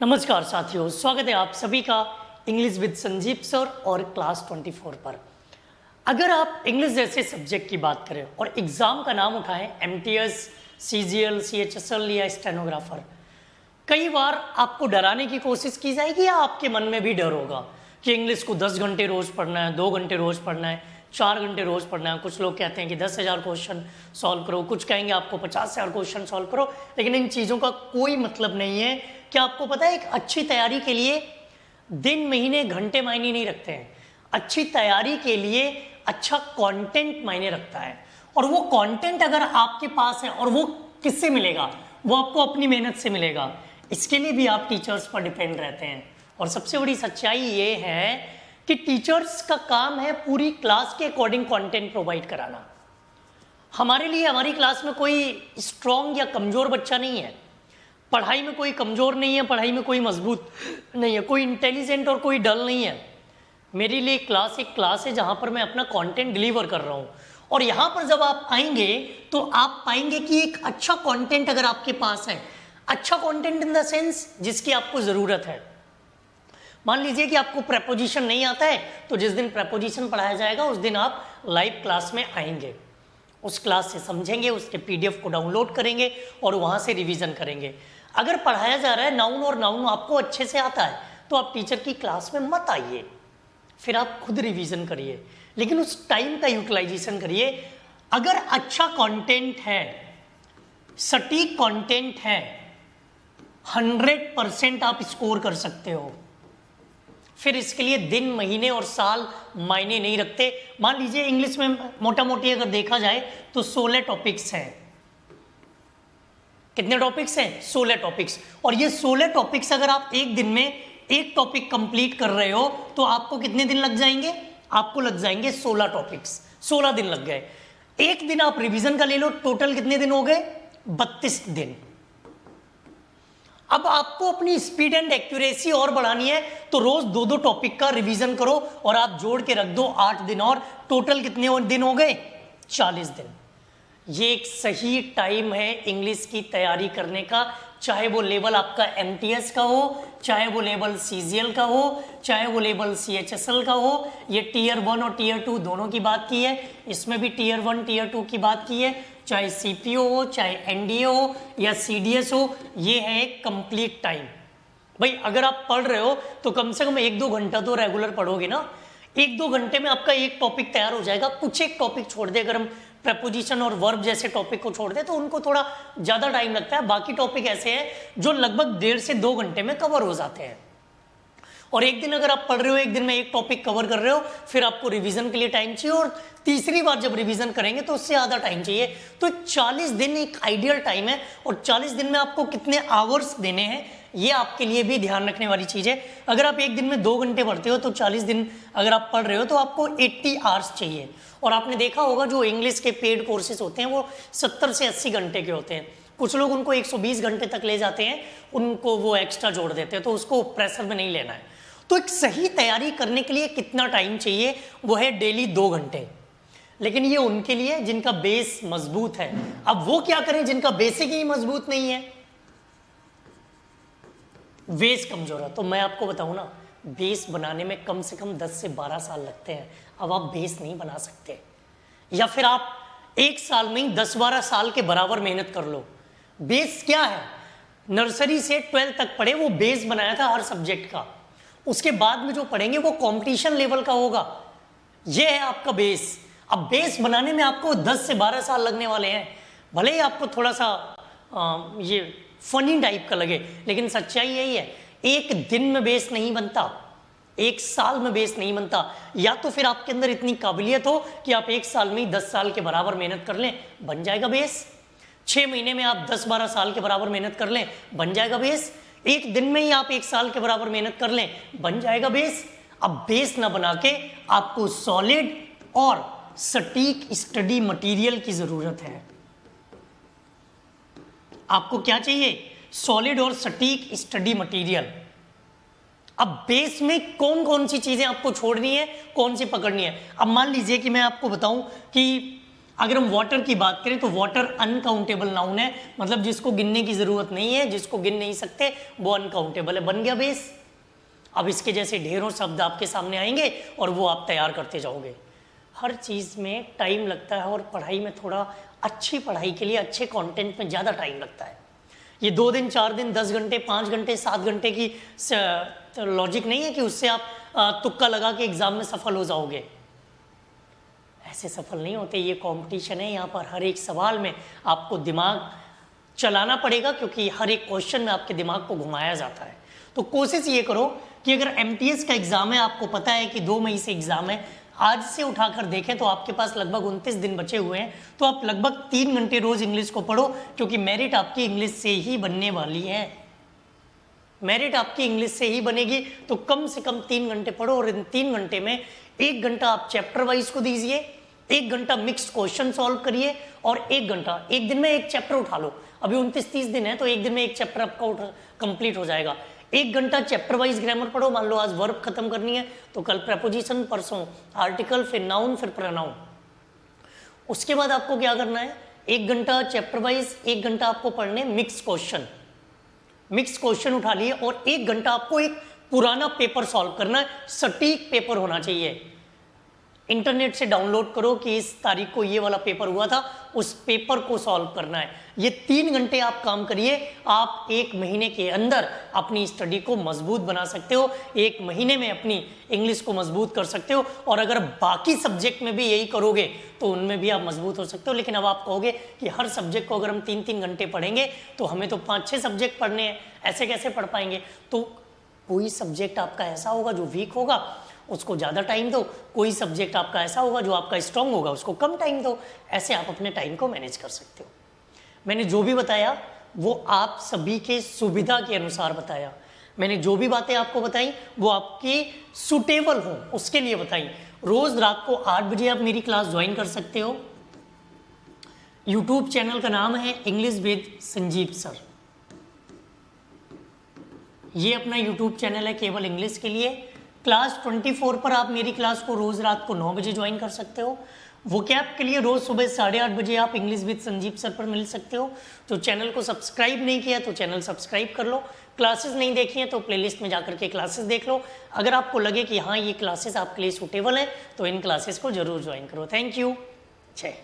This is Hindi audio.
नमस्कार साथियों, स्वागत है आप सभी का इंग्लिश विद संजीव सर और क्लास 24 पर। अगर आप इंग्लिश जैसे सब्जेक्ट की बात करें और एग्ज़ाम का नाम उठाएं एमटीएस, सीजीएल, सीएचएसएल या स्टेनोग्राफर, कई बार आपको डराने की कोशिश की जाएगी या आपके मन में भी डर होगा कि इंग्लिश को 10 घंटे रोज़ पढ़ना है, 2 घंटे रोज़ पढ़ना है, 4 घंटे रोज़ पढ़ना है। कुछ लोग कहते हैं कि 10,000 क्वेश्चन सॉल्व करो, कुछ कहेंगे आपको 50,000 क्वेश्चन सॉल्व करो। लेकिन इन चीज़ों का कोई मतलब नहीं है। क्या आपको पता है, एक अच्छी तैयारी के लिए दिन, महीने, घंटे मायने नहीं रखते हैं। अच्छी तैयारी के लिए अच्छा कंटेंट मायने रखता है, और वो कंटेंट अगर आपके पास है, और वो किससे मिलेगा? वो आपको अपनी मेहनत से मिलेगा। इसके लिए भी आप टीचर्स पर डिपेंड रहते हैं। और सबसे बड़ी सच्चाई ये है कि टीचर्स का काम है पूरी क्लास के अकॉर्डिंग कंटेंट प्रोवाइड कराना। हमारे लिए हमारी क्लास में कोई स्ट्रॉन्ग या कमज़ोर बच्चा नहीं है। पढ़ाई में कोई कमज़ोर नहीं है, पढ़ाई में कोई मजबूत नहीं है, कोई इंटेलिजेंट और कोई डल नहीं है। मेरे लिए क्लास एक क्लास है जहाँ पर मैं अपना कंटेंट डिलीवर कर रहा हूँ। और यहाँ पर जब आप आएंगे तो आप पाएंगे कि एक अच्छा कंटेंट अगर आपके पास है, अच्छा कंटेंट इन द सेंस जिसकी आपको ज़रूरत है। मान लीजिए कि आपको प्रेपोजिशन नहीं आता है, तो जिस दिन प्रेपोजिशन पढ़ाया जाएगा उस दिन आप लाइव क्लास में आएंगे, उस क्लास से समझेंगे, उसके पीडीएफ को डाउनलोड करेंगे और वहाँ से रिवीजन करेंगे। अगर पढ़ाया जा रहा है नाउन और नाउन आपको अच्छे से आता है तो आप टीचर की क्लास में मत आइए, फिर आप खुद रिवीजन करिए, लेकिन उस टाइम का यूटिलाइजेशन करिए। अगर अच्छा कंटेंट है, सटीक कंटेंट है, 100% आप स्कोर कर सकते हो। फिर इसके लिए दिन, महीने और साल मायने नहीं रखते। मान लीजिए इंग्लिश में मोटा मोटी अगर देखा जाए तो 16 टॉपिक्स हैं। कितने टॉपिक्स हैं? 16 टॉपिक्स। और ये 16 टॉपिक्स अगर आप एक दिन में एक टॉपिक कंप्लीट कर रहे हो तो आपको कितने दिन लग जाएंगे? आपको लग जाएंगे 16 टॉपिक्स, 16 दिन लग गए। एक दिन आप रिवीजन का ले लो, टोटल कितने दिन हो गए? 32 दिन। अब आपको अपनी स्पीड एंड एक्यूरेसी और बढ़ानी है तो रोज 2-2 टॉपिक का रिवीजन करो और आप जोड़ के रख दो 8 दिन, और टोटल कितने दिन हो गए? 40 दिन। ये एक सही टाइम है इंग्लिश की तैयारी करने का, चाहे वो लेवल आपका एमटीएस का हो, चाहे वो लेवल सीजीएल का हो, चाहे वो लेवल सीएचएसएल का हो। ये टियर 1 और टियर 2 दोनों की बात की है, इसमें भी टियर 1 टियर 2 की बात की है। चाहे सीपीओ हो, चाहे एनडीए हो या सीडीएस हो, ये है एक कंप्लीट टाइम। भाई अगर आप पढ़ रहे हो तो कम से कम 1-2 घंटा तो रेगुलर पढ़ोगे ना। 1-2 घंटे में आपका एक टॉपिक तैयार हो जाएगा। कुछ एक टॉपिक छोड़ दे, अगर हम प्रपोजिशन और वर्ब जैसे टॉपिक को छोड़ दे तो उनको थोड़ा ज़्यादा टाइम लगता है। बाकी टॉपिक ऐसे हैं जो लगभग 1.5 से 2 घंटे में कवर हो जाते हैं। और एक दिन अगर आप पढ़ रहे हो, एक दिन में एक टॉपिक कवर कर रहे हो, फिर आपको रिवीजन के लिए टाइम चाहिए, और तीसरी बार जब रिवीजन करेंगे तो उससे ज़्यादा टाइम चाहिए। तो 40 दिन एक आइडियल टाइम है, और 40 दिन में आपको कितने आवर्स देने हैं ये आपके लिए भी ध्यान रखने वाली चीज़ है। अगर आप एक दिन में 2 घंटे पढ़ते हो तो 40 दिन अगर आप पढ़ रहे हो तो आपको 80 आवर्स चाहिए। और आपने देखा होगा जो इंग्लिश के पेड कोर्सेज होते हैं वो 70 से 80 घंटे के होते हैं। कुछ लोग उनको 120 घंटे तक ले जाते हैं, उनको वो एक्स्ट्रा जोड़ देते हैं, तो उसको प्रेशर में नहीं लेना है। तो एक सही तैयारी करने के लिए कितना टाइम चाहिए? वो है डेली 2 घंटे। लेकिन ये उनके लिए जिनका बेस मजबूत है। अब वो क्या करें जिनका बेसिक ही मजबूत नहीं है, बेस कमजोर है? तो मैं आपको बताऊं ना, बेस बनाने में कम से कम 10 से 12 साल लगते हैं। अब आप बेस नहीं बना सकते, या फिर आप 1 साल में ही 10-12 साल के बराबर मेहनत कर लो। बेस क्या है? नर्सरी से 12th तक पढ़े, वो बेस बनाया था हर सब्जेक्ट का। उसके बाद में जो पढ़ेंगे वो कंपटीशन लेवल का होगा। ये है आपका बेस। अब बेस बनाने में आपको 10 से 12 साल लगने वाले हैं। भले ही आपको थोड़ा सा ये फनी टाइप का लगे, लेकिन सच्चाई यही है, एक दिन में बेस नहीं बनता, 1 साल में बेस नहीं बनता। या तो फिर आपके अंदर इतनी काबिलियत हो कि आप 1 साल में ही 10 साल के बराबर मेहनत कर लें, बन जाएगा बेस। 6 महीने में आप 10-12 साल के बराबर मेहनत कर लें, बन जाएगा बेस। 1 दिन में ही आप 1 साल के बराबर मेहनत कर लें, बन जाएगा बेस। अब बेस ना बना के आपको सॉलिड और सटीक स्टडी मटेरियल की जरूरत है। आपको क्या चाहिए? सॉलिड और सटीक स्टडी मटेरियल। अब बेस में कौन कौन सी चीजें आपको छोड़नी है, कौन सी पकड़नी है? अब मान लीजिए कि मैं आपको बताऊं कि अगर हम वाटर की बात करें तो वाटर अनकाउंटेबल नाउन है, मतलब जिसको गिनने की जरूरत नहीं है, जिसको गिन नहीं सकते, वो अनकाउंटेबल है। बन गया बेस। अब इसके जैसे ढेरों शब्द आपके सामने आएंगे और वो आप तैयार करते जाओगे। हर चीज़ में टाइम लगता है और पढ़ाई में थोड़ा, अच्छी पढ़ाई के लिए अच्छे कंटेंट में ज़्यादा टाइम लगता है। ये 2 दिन 4 दिन 10 घंटे 5 घंटे 7 घंटे की लॉजिक नहीं है कि उससे आप तुक्का लगा के एग्जाम में सफल हो जाओगे। ऐसे सफल नहीं होते। ये कंपटीशन है, यहाँ पर हर एक सवाल में आपको दिमाग चलाना पड़ेगा, क्योंकि हर एक क्वेश्चन में आपके दिमाग को घुमाया जाता है। तो कोशिश ये करो कि अगर एमटीएस का एग्जाम है, आपको पता है कि 2 मई से एग्जाम है, आज से उठाकर देखें तो आपके पास लगभग 29 दिन बचे हुए हैं, तो आप लगभग 3 घंटे रोज इंग्लिश को पढ़ो, क्योंकि मेरिट आपकी इंग्लिश से ही बनने वाली है। मेरिट आपकी इंग्लिश से ही बनेगी, तो कम से कम 3 घंटे पढ़ो और इन 3 घंटे में 1 घंटा आप चैप्टर वाइज को दीजिए, 1 घंटा मिक्स्ड क्वेश्चन सॉल्व करिए और 1 घंटा, एक दिन में एक चैप्टर उठा लो। अभी 29-30 दिन है तो एक दिन में एक चैप्टर आपका कंप्लीट हो जाएगा। 1 घंटा चैप्टर वाइज ग्रामर पढ़ो। मान लो आज वर्ब खत्म करनी है तो कल प्रेपोजिशन, परसों आर्टिकल, फिर नाउन, फिर प्रोनाउन। उसके बाद आपको क्या करना है, 1 घंटा चैप्टर वाइज, 1 घंटा आपको पढ़ने मिक्स क्वेश्चन। मिक्स क्वेश्चन उठा लिए और 1 घंटा आपको एक पुराना पेपर सॉल्व करना है। सटीक पेपर होना चाहिए। इंटरनेट से डाउनलोड करो कि इस तारीख को ये वाला पेपर हुआ था, उस पेपर को सॉल्व करना है। ये 3 घंटे आप काम करिए, आप 1 महीने के अंदर अपनी स्टडी को मजबूत बना सकते हो, 1 महीने में अपनी इंग्लिश को मजबूत कर सकते हो। और अगर बाकी सब्जेक्ट में भी यही करोगे तो उनमें भी आप मजबूत हो सकते हो। लेकिन अब आप कहोगे कि हर सब्जेक्ट को अगर हम 3-3 घंटे पढ़ेंगे तो हमें तो 5-6 सब्जेक्ट पढ़ने हैं, ऐसे कैसे पढ़ पाएंगे? तो कोई सब्जेक्ट आपका ऐसा होगा जो वीक होगा, उसको ज़्यादा टाइम दो। कोई सब्जेक्ट आपका ऐसा होगा जो आपका स्ट्रांग होगा, उसको कम टाइम दो। ऐसे आप अपने टाइम को मैनेज कर सकते हो। मैंने जो भी बताया वो आप सभी के सुविधा के अनुसार बताया। मैंने जो भी बातें आपको बताई वो आपकी सुटेबल हो उसके लिए बताई। रोज रात को 8 बजे आप मेरी क्लास ज्वाइन कर सकते हो। यूट्यूब चैनल का नाम है इंग्लिश विद संजीव सर। ये अपना यूट्यूब चैनल है केवल इंग्लिश के लिए। क्लास 24 पर आप मेरी क्लास को रोज रात को 9 बजे ज्वाइन कर सकते हो। वोकैब के लिए रोज सुबह 8:30 बजे आप इंग्लिश विद संजीव सर पर मिल सकते हो। तो चैनल को सब्सक्राइब नहीं किया तो चैनल सब्सक्राइब कर लो। क्लासेस नहीं देखी हैं तो प्लेलिस्ट में जाकर के क्लासेस देख लो। अगर आपको लगे कि हाँ ये क्लासेस आपके लिए सूटेबल है तो इन क्लासेस को जरूर ज्वाइन करो। Thank you. जय